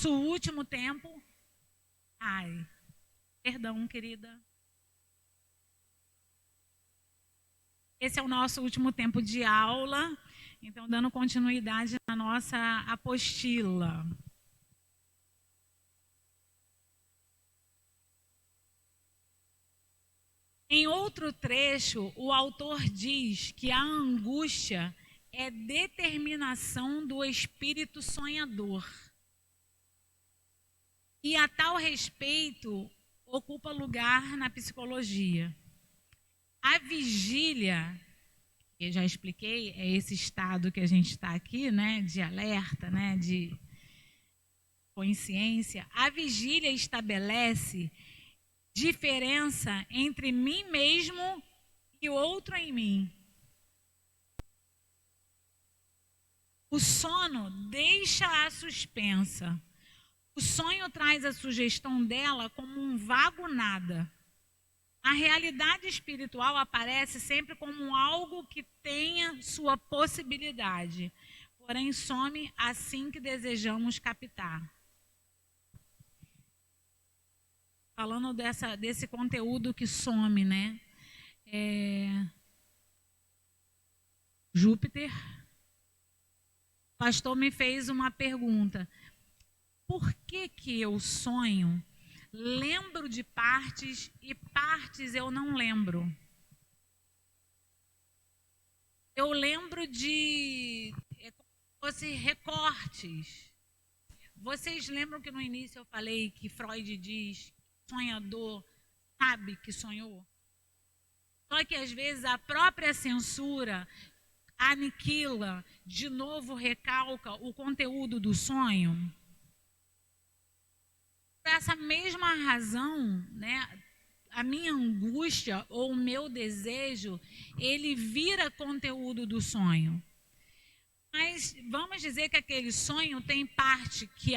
nosso último tempo. Ai, perdão, querida. Esse é o nosso último tempo de aula, então dando continuidade na nossa apostila. Em outro trecho, o autor diz que a angústia é determinação do espírito sonhador. E a tal respeito, ocupa lugar na psicologia. A vigília, que eu já expliquei, é esse estado que a gente está aqui, né, de alerta, né, de consciência. A vigília estabelece diferença entre mim mesmo e o outro em mim. O sono deixa a suspensa. O sonho traz a sugestão dela como um vago nada. A realidade espiritual aparece sempre como algo que tenha sua possibilidade, porém some assim que desejamos captar. Falando desse conteúdo que some, né? Júpiter. O pastor me fez uma pergunta. Por que eu sonho? Lembro de partes e partes eu não lembro. Eu lembro de como se fosse recortes. Vocês lembram que no início eu falei que Freud diz que sonhador sabe que sonhou? Só que às vezes a própria censura aniquila, de novo recalca o conteúdo do sonho. Por essa mesma razão, né, a minha angústia ou o meu desejo, ele vira conteúdo do sonho. Mas vamos dizer que aquele sonho tem parte que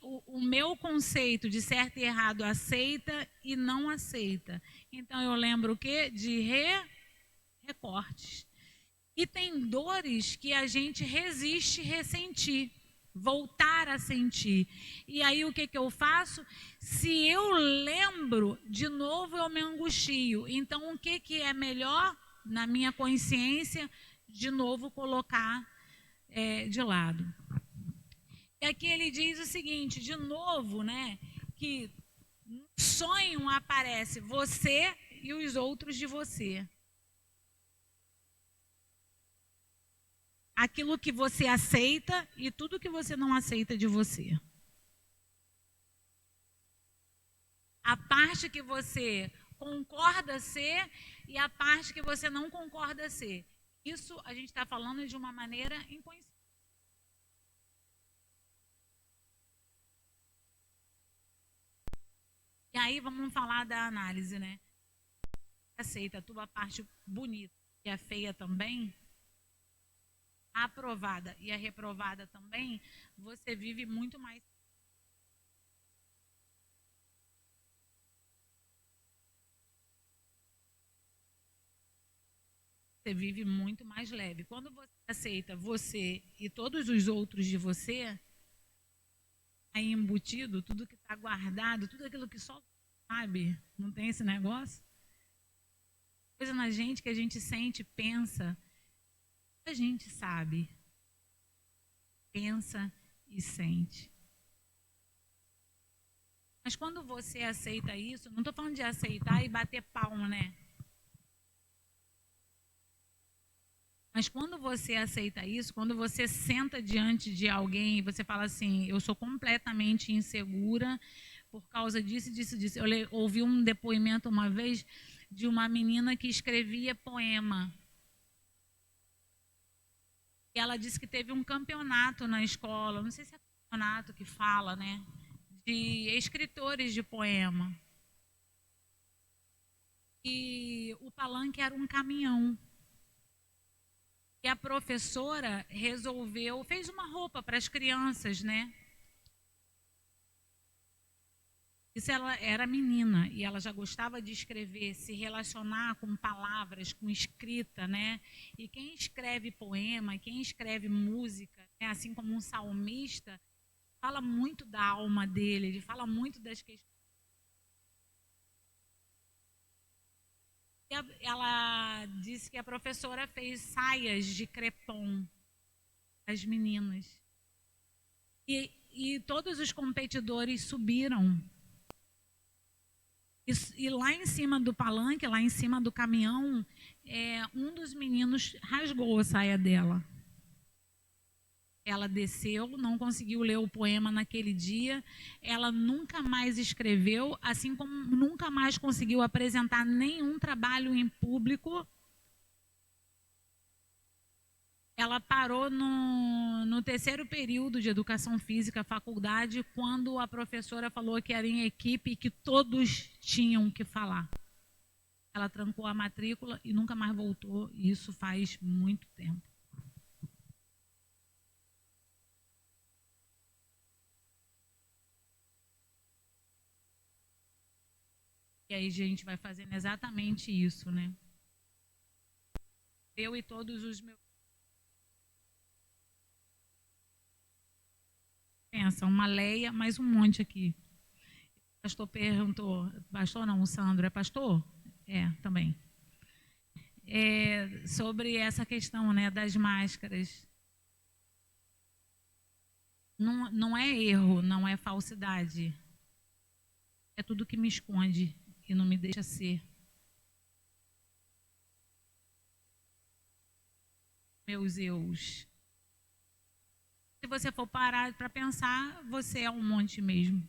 o meu conceito de certo e errado aceita e não aceita. Então eu lembro o quê? De recortes. E tem dores que a gente resiste ressentir, voltar a sentir. E aí o que eu faço? Se eu lembro, de novo eu me angustio. Então o que é melhor na minha consciência? De novo colocar de lado. E aqui ele diz o seguinte, de novo, né? Que no sonho aparece você e os outros de você. Aquilo que você aceita e tudo que você não aceita de você. A parte que você concorda ser e a parte que você não concorda ser. Isso a gente está falando de uma maneira inconsciente. E aí vamos falar da análise, né? Aceita a tua parte bonita e a feia também, a aprovada e a reprovada também, você vive muito mais. Você vive muito mais leve. Quando você aceita você e todos os outros de você, aí embutido, tudo que está guardado, tudo aquilo que só sabe, não tem esse negócio? Coisa na gente que a gente sente, pensa, a gente sabe. Pensa e sente. Mas quando você aceita isso, não estou falando de aceitar e bater palma, né? Mas quando você aceita isso, quando você senta diante de alguém e você fala assim, eu sou completamente insegura por causa disso, disso, disso. Eu ouvi um depoimento uma vez de uma menina que escrevia poema. E ela disse que teve um campeonato na escola, não sei se é campeonato que fala, né? De escritores de poema. E o palanque era um caminhão. E a professora fez uma roupa para as crianças, né? Isso ela era menina e ela já gostava de escrever, se relacionar com palavras, com escrita, né? E quem escreve poema, quem escreve música, né? Assim como um salmista, fala muito da alma dele, ele fala muito das questões. Ela disse que a professora fez saias de crepom às meninas. E todos os competidores subiram. E lá em cima do palanque, lá em cima do caminhão, um dos meninos rasgou a saia dela. Ela desceu, não conseguiu ler o poema naquele dia. Ela nunca mais escreveu, assim como nunca mais conseguiu apresentar nenhum trabalho em público. Ela parou no terceiro período de educação física, faculdade, quando a professora falou que era em equipe e que todos tinham que falar. Ela trancou a matrícula e nunca mais voltou, e isso faz muito tempo. E aí a gente vai fazendo exatamente isso, né? Eu e todos os meus... Pensa, uma Leia, mais um monte aqui. O pastor perguntou, pastor não, o Sandro é pastor? É, também. Sobre essa questão, né, das máscaras. Não é erro, não é falsidade. É tudo que me esconde e não me deixa ser. Meus eus. Se você for parar para pensar, você é um monte mesmo.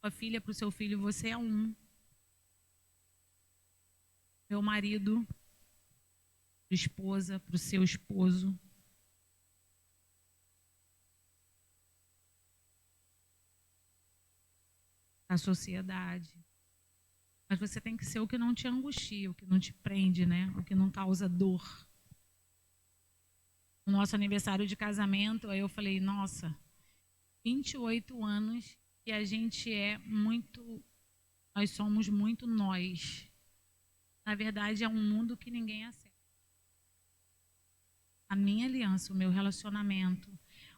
Sua filha para o seu filho, você é um. Meu marido, esposa para o seu esposo. A sociedade. Mas você tem que ser o que não te angustia, o que não te prende, né? O que não causa dor. No nosso aniversário de casamento, aí eu falei, nossa, 28 anos e a gente nós somos muito nós. Na verdade, é um mundo que ninguém acessa. A minha aliança, o meu relacionamento,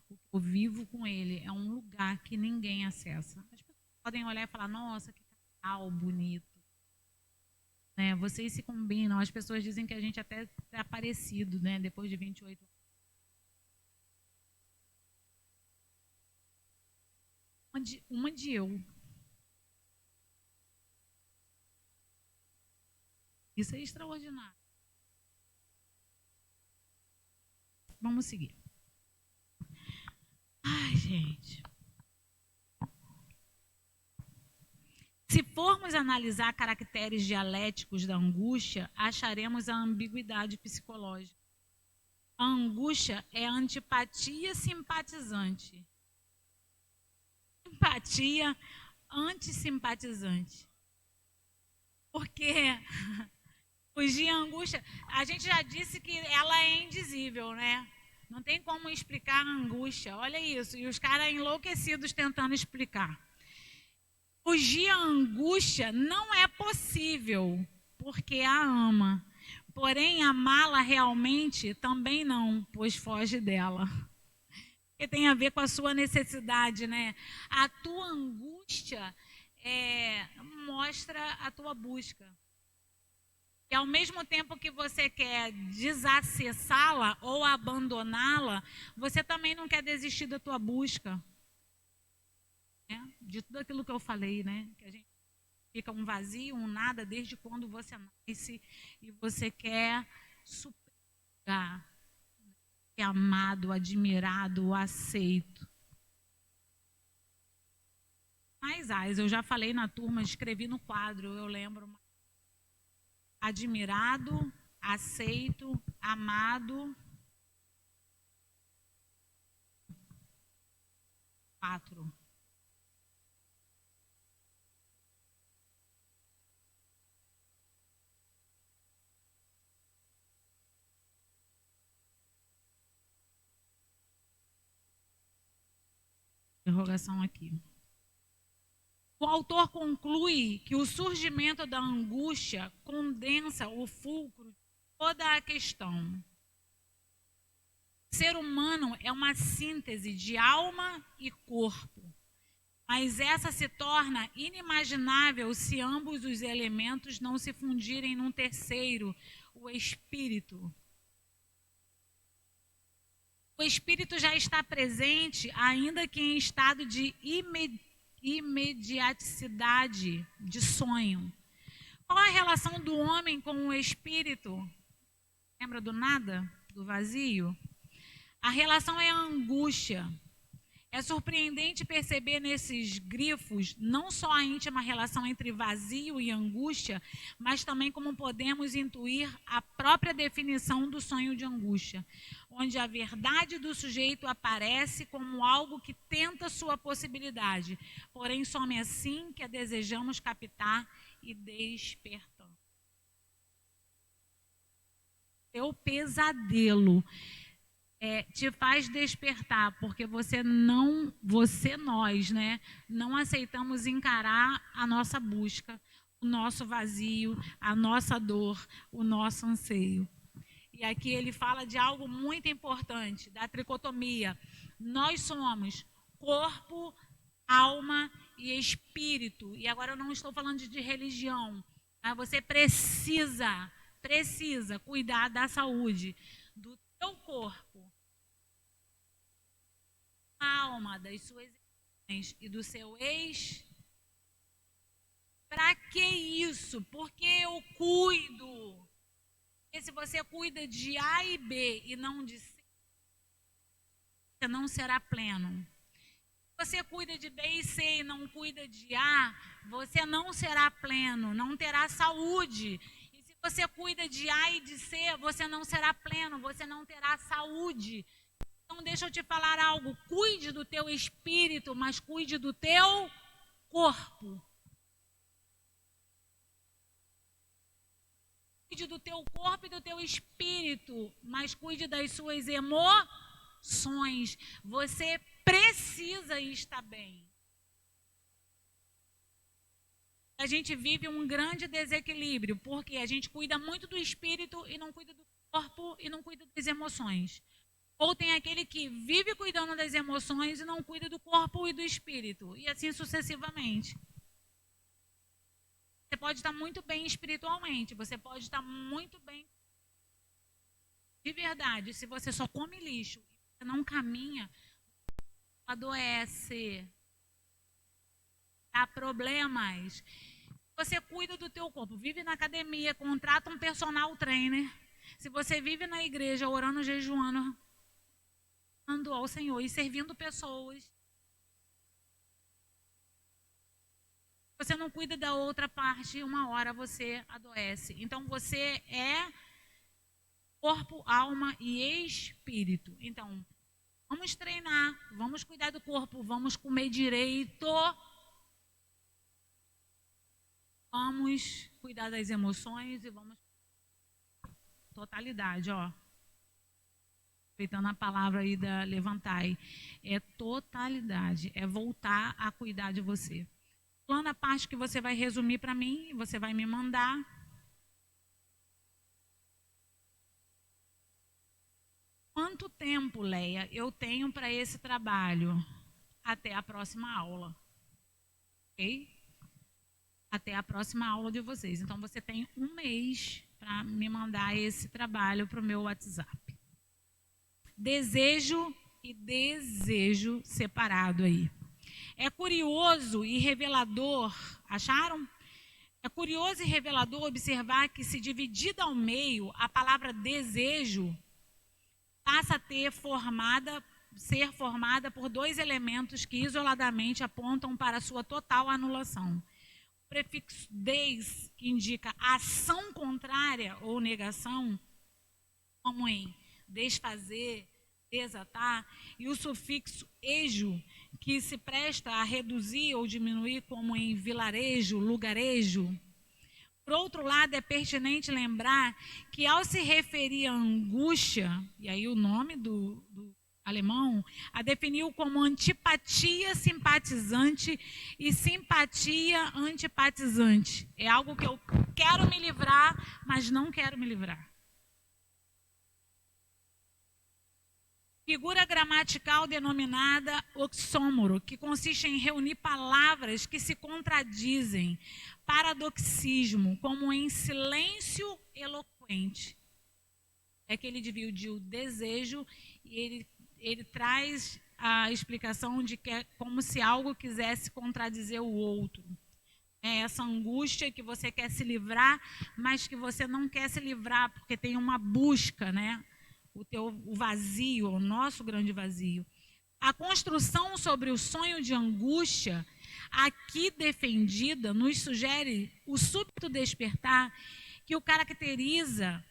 o que eu vivo com ele, é um lugar que ninguém acessa. As pessoas podem olhar e falar, nossa, que casal bonito. Né? Vocês se combinam. As pessoas dizem que a gente até é parecido, né? Depois de 28 anos. Uma de eu. Isso é extraordinário. Vamos seguir. Ai, gente. Se formos analisar caracteres dialéticos da angústia, acharemos a ambiguidade psicológica. A angústia é antipatia simpatizante. Simpatia antisimpatizante. Porque fugir à angústia, a gente já disse que ela é indizível, né? Não tem como explicar a angústia. Olha isso. E os caras enlouquecidos tentando explicar. Fugir à angústia não é possível, porque a ama. Porém, amá-la realmente também não, pois foge dela. Porque tem a ver com a sua necessidade, né? A tua angústia mostra a tua busca. E ao mesmo tempo que você quer desacessá-la ou abandoná-la, você também não quer desistir da tua busca. Né? De tudo aquilo que eu falei, né? Que a gente fica um vazio, um nada, desde quando você nasce e você quer suplicar, é amado, admirado, aceito. Mas eu já falei na turma, escrevi no quadro, eu lembro. Admirado, aceito, amado. 4. Interrogação aqui. O autor conclui que o surgimento da angústia condensa o fulcro de toda a questão. O ser humano é uma síntese de alma e corpo, mas essa se torna inimaginável se ambos os elementos não se fundirem num terceiro, o espírito. O espírito já está presente, ainda que em estado de imediaticidade, de sonho. Qual a relação do homem com o espírito? Lembra do nada? Do vazio? A relação é a angústia. É surpreendente perceber nesses grifos não só a íntima relação entre vazio e angústia, mas também como podemos intuir a própria definição do sonho de angústia, onde a verdade do sujeito aparece como algo que tenta sua possibilidade, porém some assim que a desejamos captar e despertamos. Teu pesadelo te faz despertar, porque nós, né, não aceitamos encarar a nossa busca, o nosso vazio, a nossa dor, o nosso anseio. E aqui ele fala de algo muito importante, da tricotomia. Nós somos corpo, alma e espírito. E agora eu não estou falando de religião. Mas você precisa cuidar da saúde do teu corpo, da alma, das suas emoções e do seu ex. Para que isso? Porque eu cuido. Porque se você cuida de A e B e não de C, você não será pleno. Se você cuida de B e C e não cuida de A, você não será pleno, não terá saúde. E se você cuida de A e de C, você não será pleno, você não terá saúde. Então deixa eu te falar algo, cuide do teu espírito, mas cuide do teu corpo. Cuide do teu corpo e do teu espírito, mas cuide das suas emoções. Você precisa estar bem. A gente vive um grande desequilíbrio, porque a gente cuida muito do espírito e não cuida do corpo e não cuida das emoções. Ou tem aquele que vive cuidando das emoções e não cuida do corpo e do espírito, e assim sucessivamente. Você pode estar muito bem espiritualmente, você pode estar muito bem de verdade. Se você só come lixo, você não caminha, adoece, dá problemas. Você cuida do teu corpo, vive na academia, contrata um personal trainer. Se você vive na igreja orando, jejuando, orando ao Senhor e servindo pessoas, você não cuida da outra parte, uma hora você adoece. Então você é corpo, alma e espírito. Então, vamos treinar, vamos cuidar do corpo, vamos comer direito. Vamos cuidar das emoções e vamos totalidade, ó. Respeitando a palavra aí da levantai, é totalidade, é voltar a cuidar de você. Falando a parte que você vai resumir para mim, você vai me mandar. Quanto tempo, Leia, eu tenho para esse trabalho? Até a próxima aula. Ok? Até a próxima aula de vocês. Então, você tem um mês para me mandar esse trabalho para o meu WhatsApp. Desejo e desejo separado aí. É curioso e revelador, acharam? É curioso e revelador observar que, se dividida ao meio, a palavra desejo passa a ser formada por dois elementos que isoladamente apontam para a sua total anulação. O prefixo des, que indica ação contrária ou negação, como em desfazer, desatar, e o sufixo ejo, que se presta a reduzir ou diminuir, como em vilarejo, lugarejo. Por outro lado, é pertinente lembrar que, ao se referir à angústia, e aí o nome do alemão, a definiu como antipatia simpatizante e simpatia antipatizante. É algo que eu quero me livrar, mas não quero me livrar. Figura gramatical denominada oxômoro, que consiste em reunir palavras que se contradizem. Paradoxismo, como em silêncio eloquente. É que ele dividiu o desejo e ele traz a explicação de que é como se algo quisesse contradizer o outro. É essa angústia que você quer se livrar, mas que você não quer se livrar porque tem uma busca, né? O vazio, o nosso grande vazio. A construção sobre o sonho de angústia, aqui defendida, nos sugere o súbito despertar que o caracteriza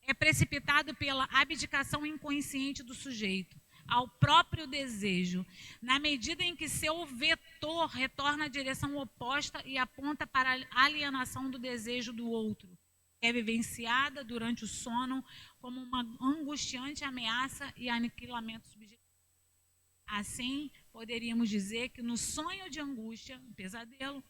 é precipitado pela abdicação inconsciente do sujeito ao próprio desejo, na medida em que seu vetor retorna à direção oposta e aponta para a alienação do desejo do outro. É vivenciada durante o sono como uma angustiante ameaça e aniquilamento subjetivo. Assim, poderíamos dizer que no sonho de angústia, um pesadelo,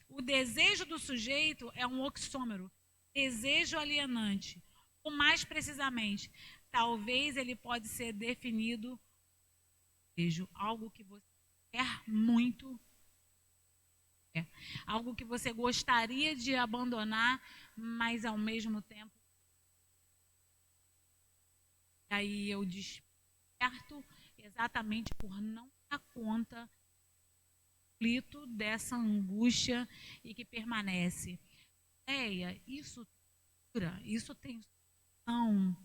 o desejo do sujeito é um oxômero, desejo alienante. Ou mais precisamente, talvez ele pode ser definido desejo, algo que você quer muito, algo que você gostaria de abandonar, mas ao mesmo tempo, aí eu desperto exatamente por não dar conta dessa angústia e que permanece. Isso dura, isso tem solução.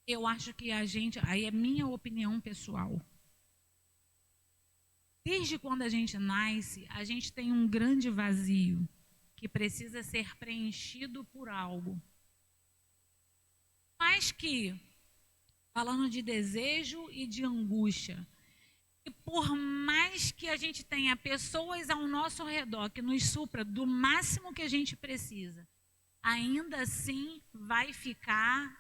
Eu acho que a gente, aí é minha opinião pessoal. Desde quando a gente nasce, a gente tem um grande vazio que precisa ser preenchido por algo. Mas que, falando de desejo e de angústia, e por mais que a gente tenha pessoas ao nosso redor que nos supra do máximo que a gente precisa, ainda assim vai ficar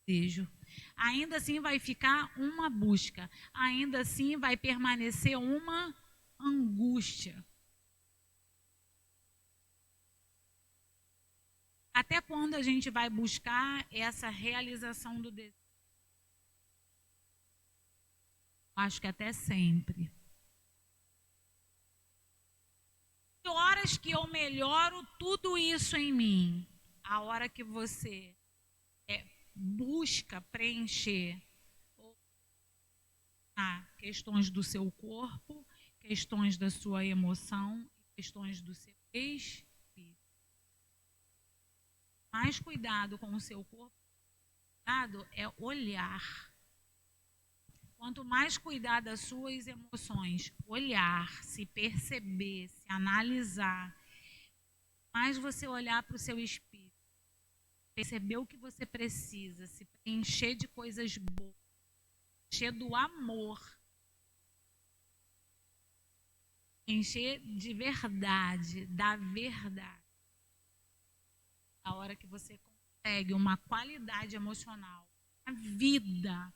desejo. Ainda assim vai ficar uma busca. Ainda assim vai permanecer uma angústia. Até quando a gente vai buscar essa realização do desejo? Acho que até sempre. Que horas que eu melhoro tudo isso em mim? A hora que você busca preencher questões do seu corpo, questões da sua emoção, questões do seu espírito. Mais cuidado com o seu corpo, cuidado é olhar. Quanto mais cuidar das suas emoções, olhar, se perceber, se analisar, mais você olhar para o seu espírito, perceber o que você precisa, se preencher de coisas boas, encher do amor, encher de verdade, da verdade. A hora que você consegue uma qualidade emocional, a vida,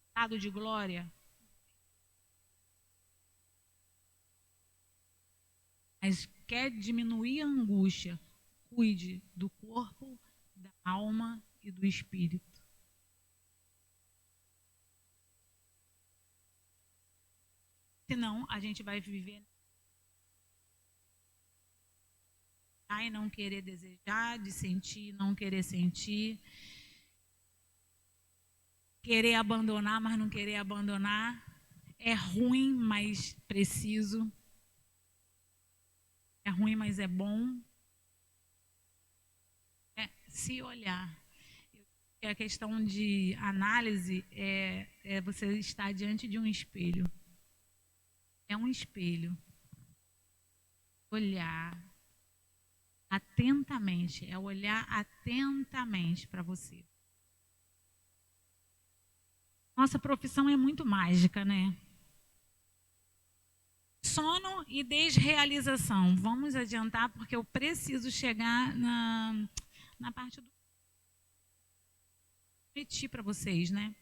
estado de glória. Mas quer diminuir a angústia, cuide do corpo, da alma e do espírito. Senão, a gente vai viver e não querer desejar, de sentir, não querer sentir. Querer abandonar, mas não querer abandonar. É ruim, mas preciso. É ruim, mas é bom. É se olhar. A questão de análise é você estar diante de um espelho. É um espelho. Olhar atentamente. É olhar atentamente para você. Nossa profissão é muito mágica, né? Sono e desrealização. Vamos adiantar porque eu preciso chegar na parte do prometi para vocês, né?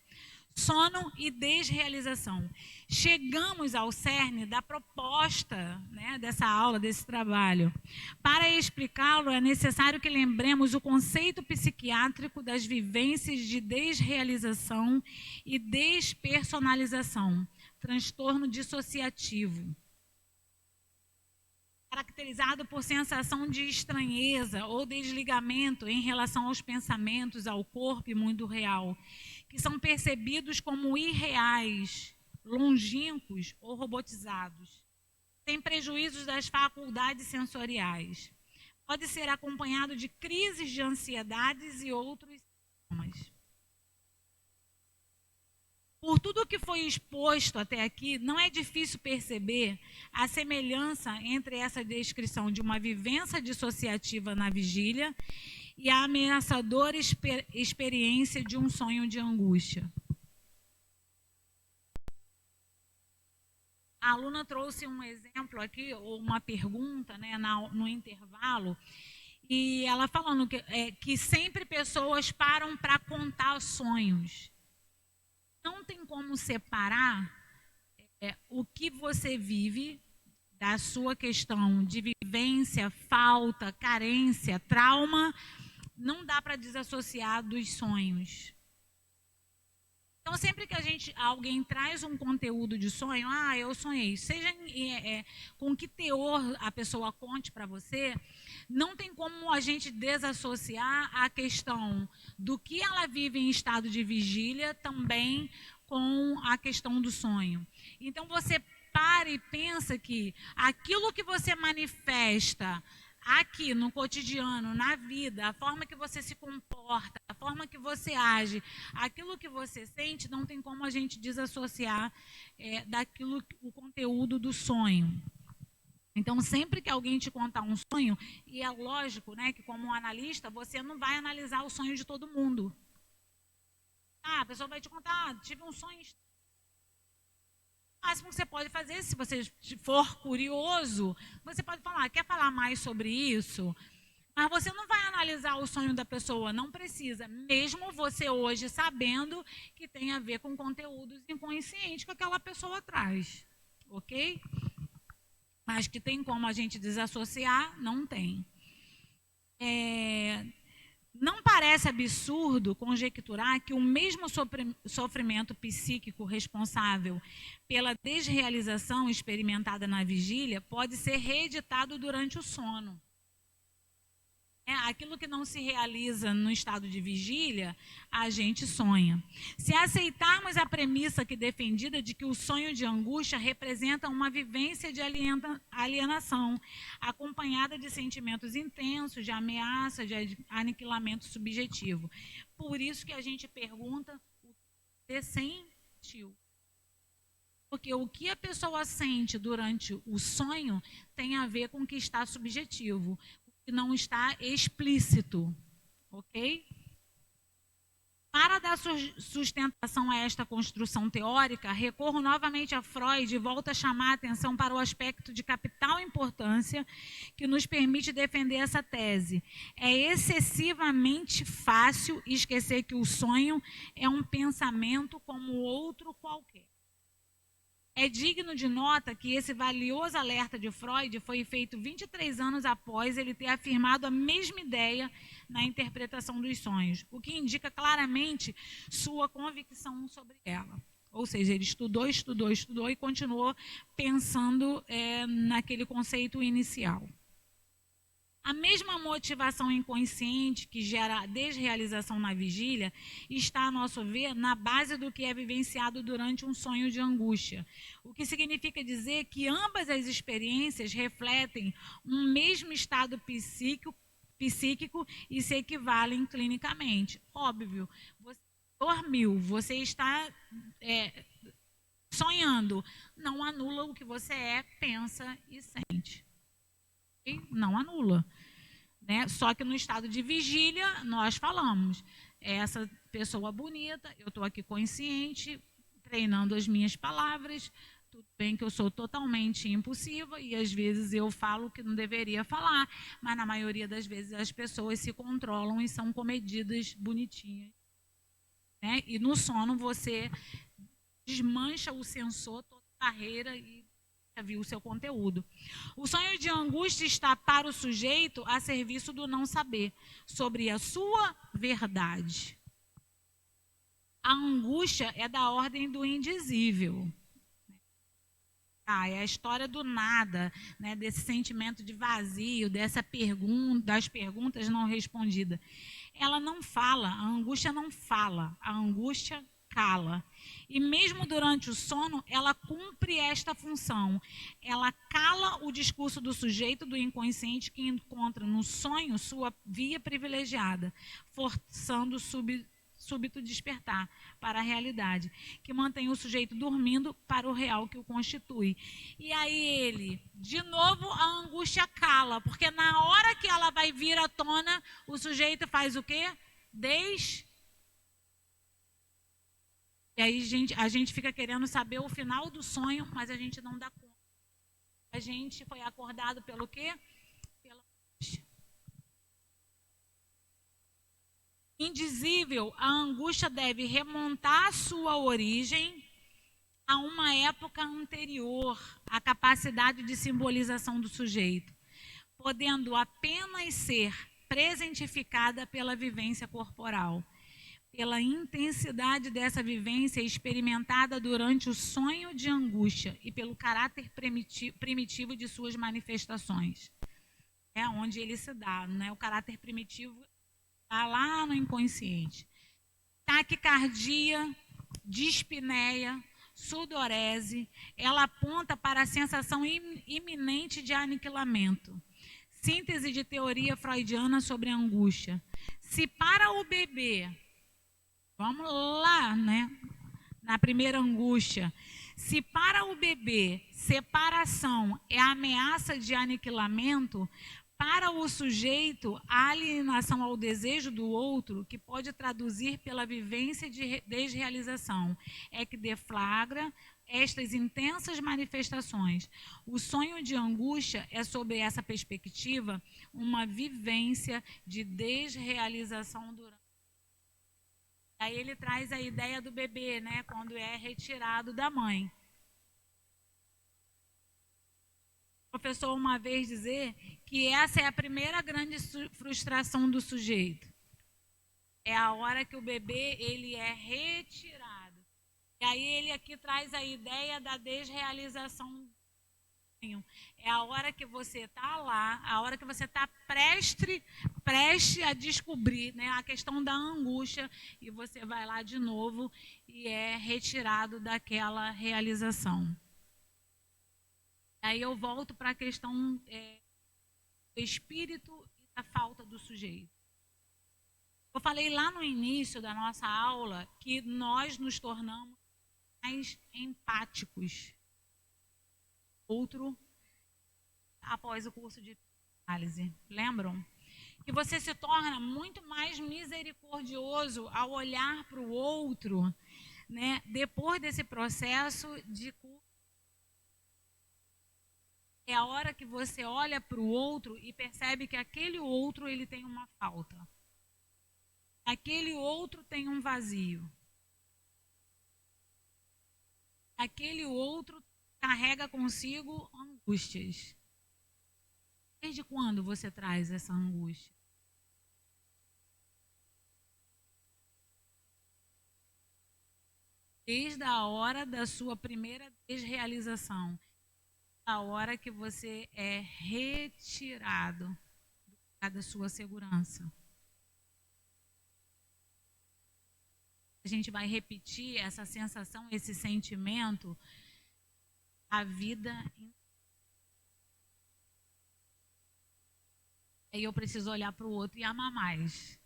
sono e desrealização. Chegamos ao cerne da proposta, né, dessa aula, desse trabalho. Para explicá-lo, é necessário que lembremos o conceito psiquiátrico das vivências de desrealização e despersonalização, transtorno dissociativo, caracterizado por sensação de estranheza ou desligamento em relação aos pensamentos, ao corpo e mundo real, que são percebidos como irreais, longínquos ou robotizados, sem prejuízos das faculdades sensoriais. Pode ser acompanhado de crises de ansiedades e outros sintomas. Por tudo que foi exposto até aqui, não é difícil perceber a semelhança entre essa descrição de uma vivência dissociativa na vigília e a ameaçadora experiência de um sonho de angústia. A aluna trouxe um exemplo aqui, ou uma pergunta, né, no intervalo, e ela falando que sempre pessoas param para contar sonhos. Não tem como separar o que você vive da sua questão de vivência, falta, carência, trauma. Não dá para desassociar dos sonhos. Então, sempre que alguém traz um conteúdo de sonho, eu sonhei, seja com que teor a pessoa conte para você, não tem como a gente desassociar a questão do que ela vive em estado de vigília também com a questão do sonho. Então, você para e pensa que aquilo que você manifesta aqui no cotidiano, na vida, a forma que você se comporta, a forma que você age, aquilo que você sente, não tem como a gente desassociar daquilo, o conteúdo do sonho. Então, sempre que alguém te contar um sonho, e é lógico, né, que como um analista, você não vai analisar o sonho de todo mundo. A pessoa vai te contar, tive um sonho. O máximo que você pode fazer, se você for curioso, você pode falar, quer falar mais sobre isso? Mas você não vai analisar o sonho da pessoa, não precisa. Mesmo você hoje sabendo que tem a ver com conteúdos inconscientes que aquela pessoa traz. Ok? Mas que tem como a gente desassociar, não tem. Não parece absurdo conjecturar que o mesmo sofrimento psíquico responsável pela desrealização experimentada na vigília pode ser reeditado durante o sono. Aquilo que não se realiza no estado de vigília, a gente sonha. Se aceitarmos a premissa aqui defendida de que o sonho de angústia representa uma vivência de alienação, acompanhada de sentimentos intensos, de ameaça, de aniquilamento subjetivo. Por isso que a gente pergunta o que você sentiu. Porque o que a pessoa sente durante o sonho tem a ver com o que está subjetivo, que não está explícito, ok? Para dar sustentação a esta construção teórica, recorro novamente a Freud e volto a chamar a atenção para o aspecto de capital importância que nos permite defender essa tese. É excessivamente fácil esquecer que o sonho é um pensamento como outro qualquer. É digno de nota que esse valioso alerta de Freud foi feito 23 anos após ele ter afirmado a mesma ideia na interpretação dos sonhos, o que indica claramente sua convicção sobre ela. Ou seja, ele estudou e continuou pensando naquele conceito inicial. A mesma motivação inconsciente que gera a desrealização na vigília está, a nosso ver, na base do que é vivenciado durante um sonho de angústia. O que significa dizer que ambas as experiências refletem um mesmo estado psíquico e se equivalem clinicamente. Óbvio, você dormiu, você está sonhando, não anula o que você pensa e sente. Não anula. Né? Só que no estado de vigília, nós falamos, essa pessoa bonita, eu estou aqui consciente, treinando as minhas palavras, tudo bem que eu sou totalmente impulsiva e às vezes eu falo que não deveria falar, mas na maioria das vezes as pessoas se controlam e são comedidas bonitinhas. né? E no sono você desmancha o sensor, toda a barreira e viu o seu conteúdo. O sonho de angústia está para o sujeito a serviço do não saber sobre a sua verdade. A angústia é da ordem do indizível. É a história do nada, né? Desse sentimento de vazio, das perguntas não respondidas. Ela não fala, a angústia não fala, a angústia cala. E mesmo durante o sono, ela cumpre esta função. Ela cala o discurso do sujeito, do inconsciente, que encontra no sonho sua via privilegiada, forçando o súbito despertar para a realidade, que mantém o sujeito dormindo para o real que o constitui. E aí ele, de novo, a angústia cala, porque na hora que ela vai vir à tona, o sujeito faz o quê? E aí a gente fica querendo saber o final do sonho, mas a gente não dá conta. A gente foi acordado pelo quê? Pela angústia. Indizível, a angústia deve remontar a sua origem a uma época anterior à capacidade de simbolização do sujeito, podendo apenas ser presentificada pela vivência corporal, pela intensidade dessa vivência experimentada durante o sonho de angústia e pelo caráter primitivo de suas manifestações. É onde ele se dá, né? O caráter primitivo está lá no inconsciente. Taquicardia, dispneia, sudorese, ela aponta para a sensação iminente de aniquilamento. Síntese de teoria freudiana sobre a angústia. Se para o bebê, vamos lá, né? Na primeira angústia, se para o bebê separação é ameaça de aniquilamento, para o sujeito, a alienação ao desejo do outro, que pode traduzir pela vivência de desrealização, é que deflagra estas intensas manifestações. O sonho de angústia é, sob essa perspectiva, uma vivência de desrealização durante. Aí ele traz a ideia do bebê, né, quando é retirado da mãe. O professor uma vez dizer que essa é a primeira grande frustração do sujeito. É a hora que o bebê ele é retirado. E aí ele aqui traz a ideia da desrealização. É a hora que você está lá, a hora que você está preste a descobrir, né, a questão da angústia, e você vai lá de novo e é retirado daquela realização. Aí eu volto para a questão do espírito e da falta do sujeito. Eu falei lá no início da nossa aula que nós nos tornamos mais empáticos. Outro, após o curso de análise, lembram? Que você se torna muito mais misericordioso ao olhar para o outro, né? Depois desse processo de curso. É a hora que você olha para o outro e percebe que aquele outro ele tem uma falta. Aquele outro tem um vazio. Aquele outro carrega consigo angústias. Desde quando você traz essa angústia? Desde a hora da sua primeira desrealização. A hora que você é retirado da sua segurança. A gente vai repetir essa sensação, esse sentimento, a vida inteira. Aí eu preciso olhar para o outro e amar mais.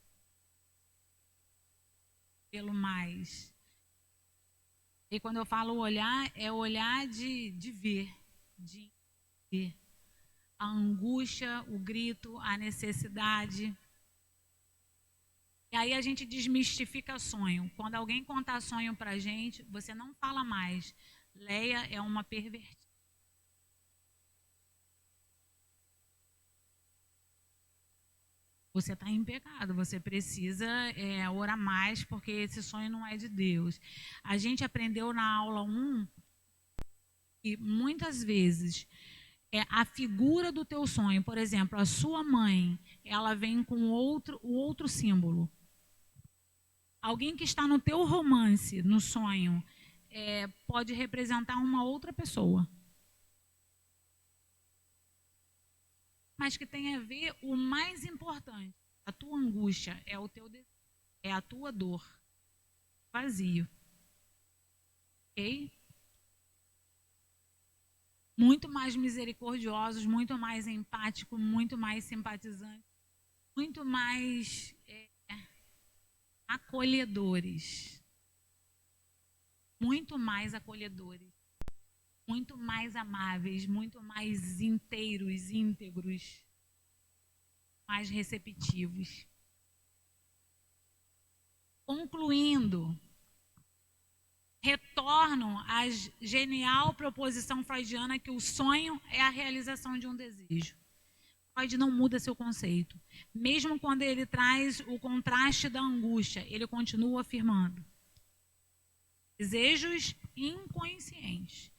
Pelo mais. E quando eu falo olhar, é olhar de ver. De ver. A angústia, o grito, a necessidade. E aí a gente desmistifica sonho. Quando alguém contar sonho pra gente, você não fala mais. Leia é uma pervertida. você está em pecado, você precisa orar mais, porque esse sonho não é de Deus. A gente aprendeu na aula 1 que muitas vezes a figura do teu sonho, por exemplo, a sua mãe, ela vem com o outro símbolo. Alguém que está no teu romance, no sonho, pode representar uma outra pessoa. Mas que tem a ver o mais importante. A tua angústia é a tua dor. Vazio. Ok? Muito mais misericordiosos, muito mais empáticos, muito mais simpatizantes, muito mais acolhedores. Muito mais acolhedores. Muito mais amáveis, muito mais inteiros, íntegros, mais receptivos. Concluindo, retorno à genial proposição freudiana que o sonho é a realização de um desejo. Freud não muda seu conceito. Mesmo quando ele traz o contraste da angústia, ele continua afirmando. Desejos inconscientes.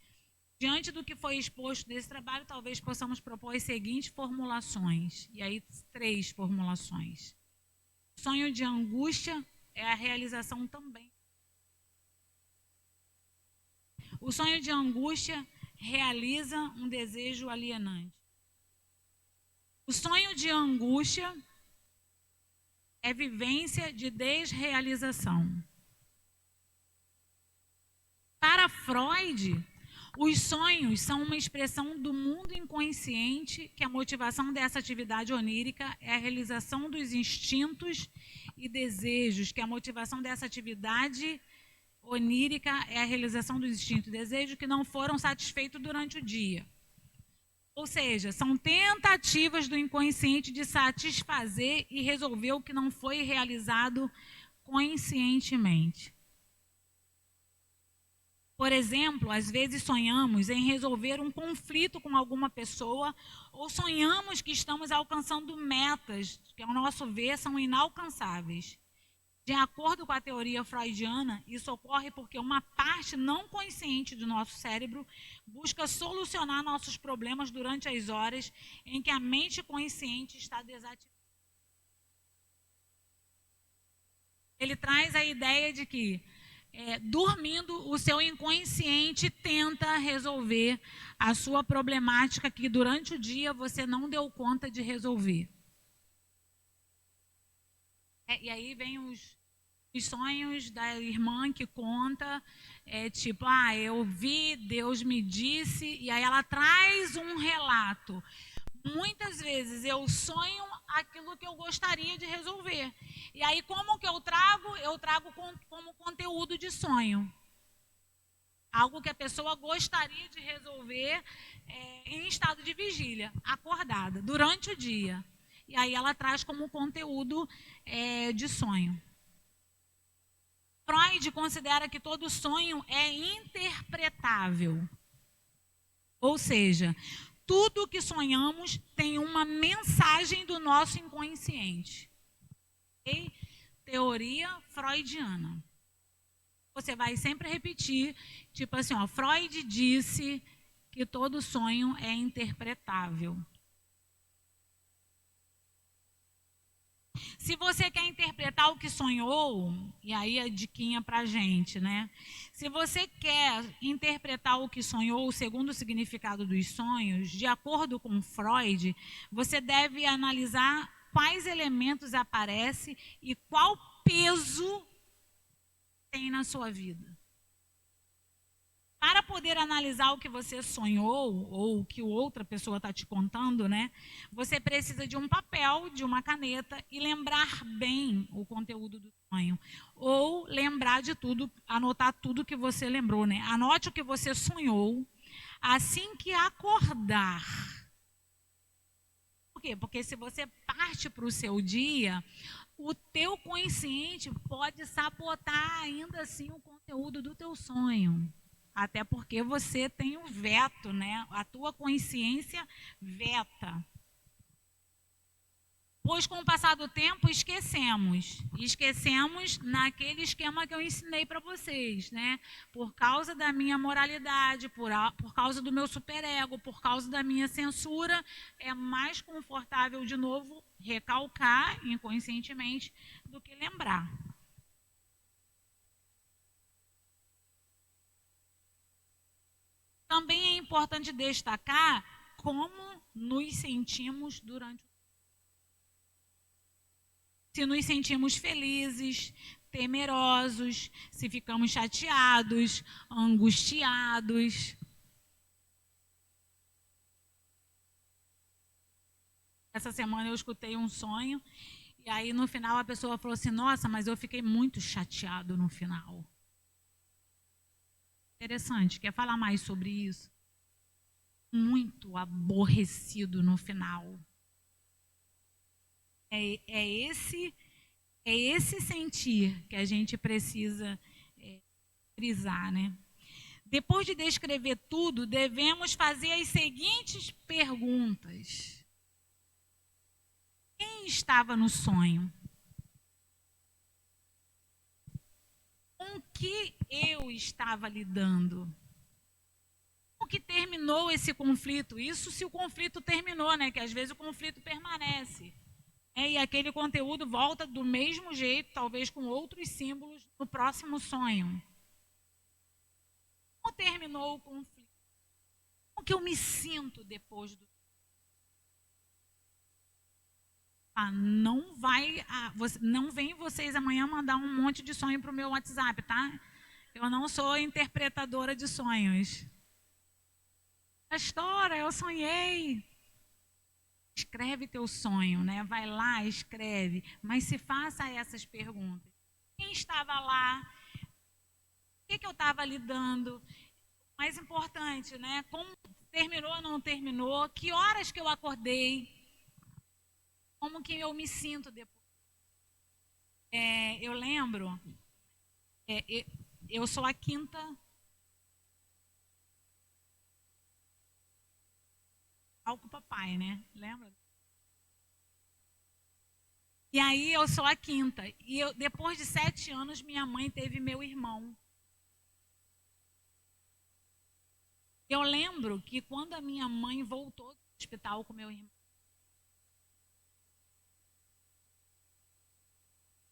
Diante do que foi exposto nesse trabalho, talvez possamos propor as seguintes formulações. E aí, 3 formulações. Sonho de angústia é a realização também. O sonho de angústia realiza um desejo alienante. O sonho de angústia é vivência de desrealização. Para Freud, os sonhos são uma expressão do mundo inconsciente, que a motivação dessa atividade onírica é a realização dos instintos e desejos, que a motivação dessa atividade onírica é a realização dos instintos e desejos que não foram satisfeitos durante o dia. Ou seja, são tentativas do inconsciente de satisfazer e resolver o que não foi realizado conscientemente. Por exemplo, às vezes sonhamos em resolver um conflito com alguma pessoa ou sonhamos que estamos alcançando metas que, ao nosso ver, são inalcançáveis. De acordo com a teoria freudiana, isso ocorre porque uma parte não consciente do nosso cérebro busca solucionar nossos problemas durante as horas em que a mente consciente está desativada. Ele traz a ideia de que dormindo, o seu inconsciente tenta resolver a sua problemática que durante o dia você não deu conta de resolver. E aí vem os sonhos da irmã que conta, tipo, eu vi, Deus me disse, e aí ela traz um relato. Muitas vezes eu sonho aquilo que eu gostaria de resolver. E aí como que eu trago? Eu trago como conteúdo de sonho. Algo que a pessoa gostaria de resolver em estado de vigília, acordada, durante o dia. E aí ela traz como conteúdo de sonho. Freud considera que todo sonho é interpretável. Ou seja, tudo que sonhamos tem uma mensagem do nosso inconsciente. Okay? Teoria freudiana. Você vai sempre repetir, tipo assim, Freud disse que todo sonho é interpretável. Se você quer interpretar o que sonhou, e aí a diquinha pra gente, né? Se você quer interpretar o que sonhou segundo o significado dos sonhos, de acordo com Freud, você deve analisar quais elementos aparecem e qual peso tem na sua vida. Para poder analisar o que você sonhou ou o que outra pessoa está te contando, né? Você precisa de um papel, de uma caneta e lembrar bem o conteúdo do sonho. Ou lembrar de tudo, anotar tudo que você lembrou, né? Anote o que você sonhou assim que acordar. Por quê? Porque se você parte para o seu dia, o teu consciente pode sabotar ainda assim o conteúdo do teu sonho. Até porque você tem o veto, né? A tua consciência veta. Pois com o passar do tempo esquecemos. Esquecemos naquele esquema que eu ensinei para vocês, né? Por causa da minha moralidade, por causa do meu superego, por causa da minha censura, é mais confortável de novo recalcar inconscientemente do que lembrar. Também é importante destacar como nos sentimos durante o se nos sentimos felizes, temerosos, se ficamos chateados, angustiados. Essa semana eu escutei um sonho e aí no final a pessoa falou assim: "Nossa, mas eu fiquei muito chateado no final". Interessante. Quer falar mais sobre isso? Muito aborrecido no final. É esse sentir que a gente precisa frisar, né? Depois de descrever tudo, devemos fazer as seguintes perguntas. Quem estava no sonho? Com que eu estava lidando? Como que terminou esse conflito? Isso se o conflito terminou, né? Que às vezes o conflito permanece. E aquele conteúdo volta do mesmo jeito, talvez com outros símbolos, no próximo sonho. Como terminou o conflito? Como que eu me sinto depois do não vem vocês amanhã mandar um monte de sonho para o meu WhatsApp, tá? Eu não sou interpretadora de sonhos. Pastora, eu sonhei. Escreve teu sonho, né? Vai lá, escreve. Mas se faça essas perguntas. Quem estava lá? O que eu estava lidando? Mais importante, né? Como terminou ou não terminou? Que horas que eu acordei? Como que eu me sinto depois? Eu lembro, eu sou a quinta com o papai, né? Lembra? E aí eu sou a quinta. E depois de 7 anos, minha mãe teve meu irmão. Eu lembro que quando a minha mãe voltou do hospital com meu irmão,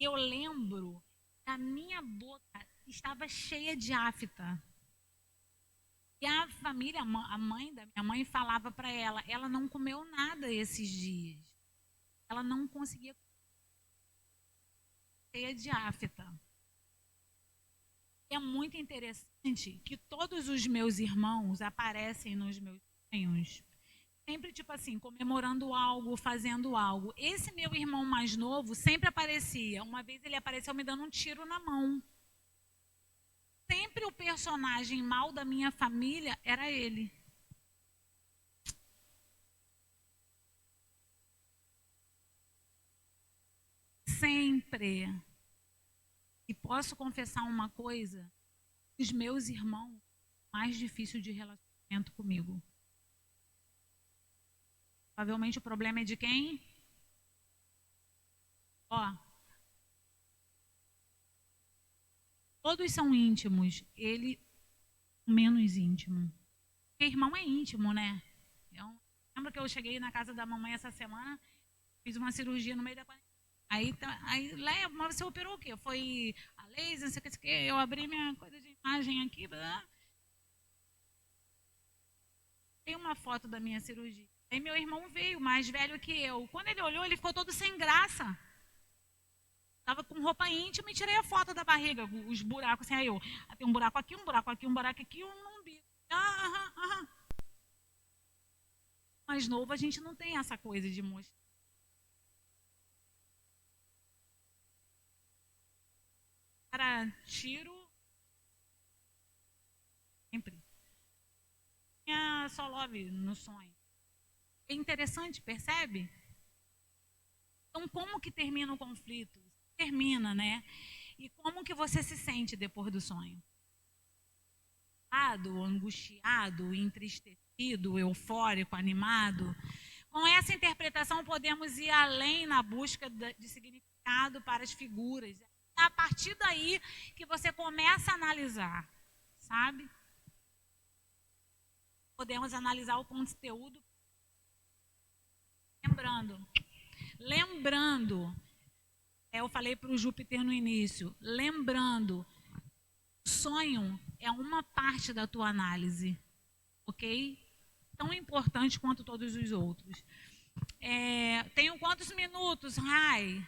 eu lembro que a minha boca estava cheia de afta. E a família, a mãe da minha mãe falava para ela não comeu nada esses dias. Ela não conseguia cheia de afta. É muito interessante que todos os meus irmãos aparecem nos meus sonhos, sempre tipo assim, comemorando algo, fazendo algo. Esse meu irmão mais novo sempre aparecia. Uma vez ele apareceu me dando um tiro na mão. Sempre o personagem mal da minha família era ele. Sempre. E posso confessar uma coisa? Os meus irmãos, mais difícil de relacionamento comigo. Provavelmente o problema é de quem? Ó, todos são íntimos, ele menos íntimo. Porque irmão é íntimo, né? Lembra que eu cheguei na casa da mamãe essa semana, fiz uma cirurgia no meio da quarentena. Aí leva, mas você operou o quê? Foi a laser, não sei o que, eu abri minha coisa de imagem aqui, tem uma foto da minha cirurgia. Aí meu irmão veio, mais velho que eu. Quando ele olhou, ele ficou todo sem graça. Tava com roupa íntima e tirei a foto da barriga, os buracos, assim, aí eu, tem um buraco aqui, um buraco aqui, um buraco aqui, um umbigo. Mais novo, a gente não tem essa coisa de mostrar. Era tiro, sempre. Tinha só love no sonho. É interessante, percebe? Então, como que termina o conflito? Termina, né? E como que você se sente depois do sonho? Angustiado, entristecido, eufórico, animado? Com essa interpretação, podemos ir além na busca de significado para as figuras. É a partir daí que você começa a analisar, sabe? Podemos analisar o conteúdo. Lembrando, eu falei para o Júpiter no início, lembrando, o sonho é uma parte da tua análise, ok? Tão importante quanto todos os outros. Tenho quantos minutos, Rai?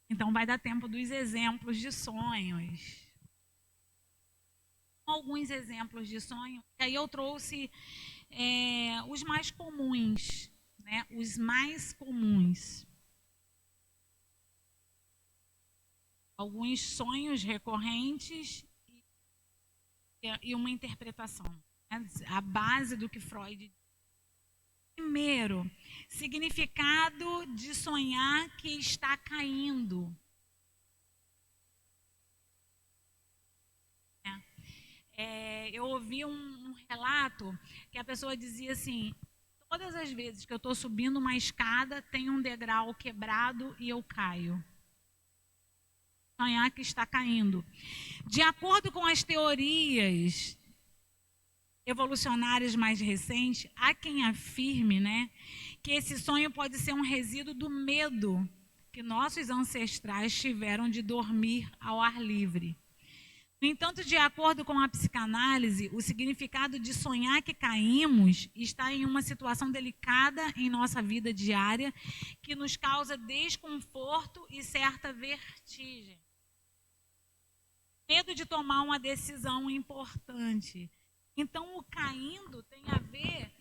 Então vai dar tempo dos exemplos de sonhos. Alguns exemplos de sonho. E aí eu trouxe os mais comuns, né? Os mais comuns. Alguns sonhos recorrentes e uma interpretação. Né? A base do que Freud. Primeiro, significado de sonhar que está caindo. Eu ouvi um relato que a pessoa dizia assim: todas as vezes que eu estou subindo uma escada, tem um degrau quebrado e eu caio. Sonhar que está caindo. De acordo com as teorias evolucionárias mais recentes, há quem afirme, né, que esse sonho pode ser um resíduo do medo que nossos ancestrais tiveram de dormir ao ar livre. No entanto, de acordo com a psicanálise, o significado de sonhar que caímos está em uma situação delicada em nossa vida diária que nos causa desconforto e certa vertigem. Medo de tomar uma decisão importante. Então, o caindo tem a ver,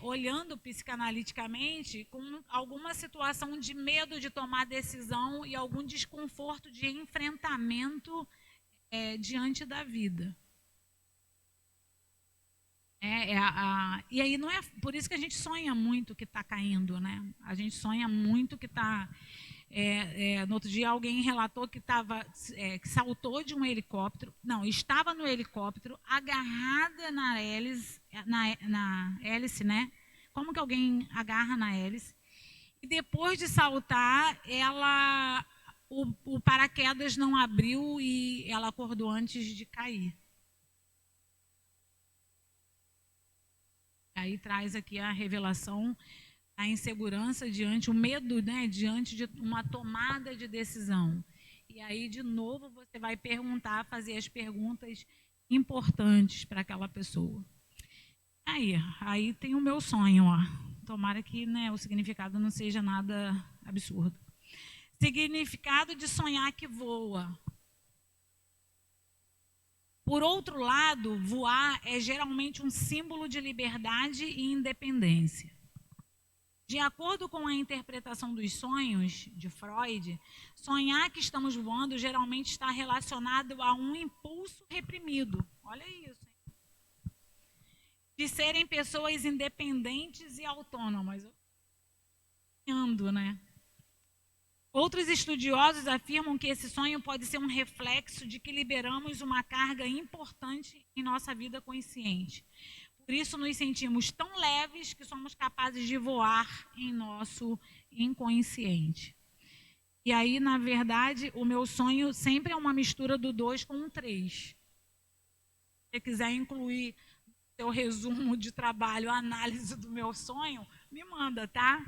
olhando psicanaliticamente, com alguma situação de medo de tomar decisão e algum desconforto de enfrentamento diante da vida. E aí não é por isso que a gente sonha muito que está caindo, né? A gente sonha muito que está. No outro dia alguém relatou que que saltou de um helicóptero, estava no helicóptero, agarrada na hélice, né? Como que alguém agarra na hélice? E depois de saltar, o paraquedas não abriu e ela acordou antes de cair. Aí traz aqui a revelação, a insegurança diante, o medo, né, diante de uma tomada de decisão. E aí, de novo, você vai perguntar, fazer as perguntas importantes para aquela pessoa. Aí tem o meu sonho, ó. Tomara que, né, o significado não seja nada absurdo. Significado de sonhar que voa. Por outro lado, voar é geralmente um símbolo de liberdade e independência. De acordo com a interpretação dos sonhos de Freud, sonhar que estamos voando geralmente está relacionado a um impulso reprimido. Olha isso. Hein? De serem pessoas independentes e autônomas. Né? Outros estudiosos afirmam que esse sonho pode ser um reflexo de que liberamos uma carga importante em nossa vida consciente. Por isso nos sentimos tão leves que somos capazes de voar em nosso inconsciente. E aí, na verdade, o meu sonho sempre é uma mistura do 2 com o 3. Se você quiser incluir no seu resumo de trabalho a análise do meu sonho, me manda, tá?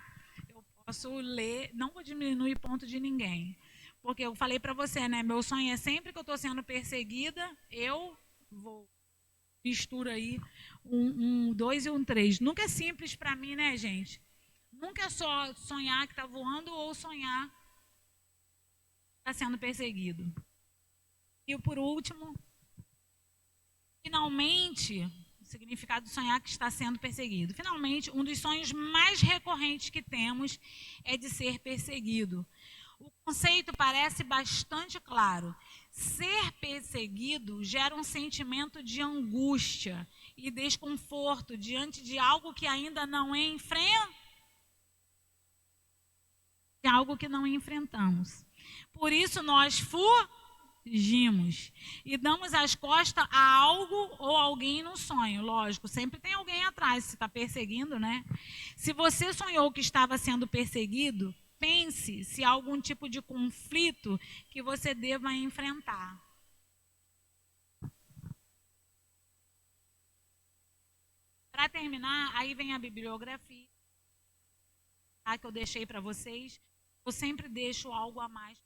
Eu posso ler, não vou diminuir ponto de ninguém. Porque eu falei para você, né? Meu sonho é sempre que eu estou sendo perseguida, eu vou. Mistura aí um 2 e um 3. Nunca é simples para mim, né, gente? Nunca é só sonhar que está voando ou sonhar que está sendo perseguido. E por último, finalmente, o significado de sonhar que está sendo perseguido. Finalmente, um dos sonhos mais recorrentes que temos é de ser perseguido. O conceito parece bastante claro. Ser perseguido gera um sentimento de angústia e desconforto diante de algo que ainda não algo que não enfrentamos. Por isso nós fugimos e damos as costas a algo ou alguém no sonho. Lógico, sempre tem alguém atrás, se está perseguindo, né? Se você sonhou que estava sendo perseguido, pense se há algum tipo de conflito que você deva enfrentar. Para terminar, aí vem a bibliografia, tá, que eu deixei para vocês. Eu sempre deixo algo a mais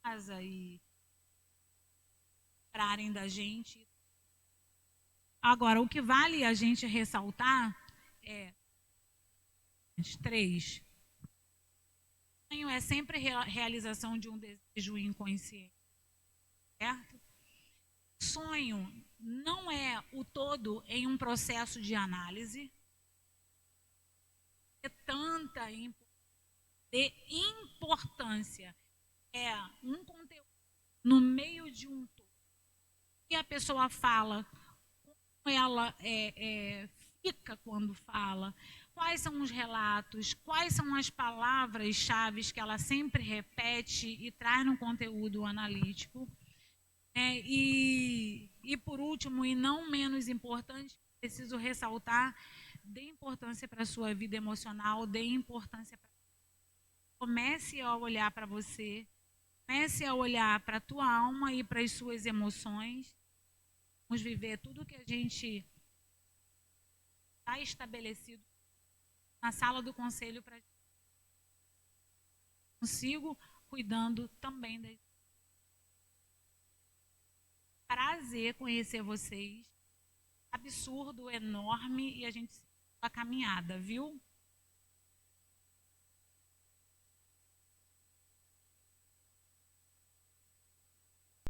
para casa e lembrarem da gente. Agora, o que vale a gente ressaltar é 3. O sonho é sempre a realização de um desejo inconsciente, certo? O sonho não é o todo em um processo de análise. É tanta de importância. É um conteúdo no meio de um todo. O que a pessoa fala, como ela fica quando fala, quais são os relatos, quais são as palavras-chave que ela sempre repete e traz no conteúdo analítico. E por último, e não menos importante, preciso ressaltar, dê importância para a sua vida emocional, dê importância para... Comece a olhar para você, comece a olhar para a tua alma e para as suas emoções. Vamos viver tudo que a gente está estabelecido na sala do conselho para consigo, cuidando também da... Prazer conhecer vocês. Absurdo, enorme, e a gente a caminhada, viu?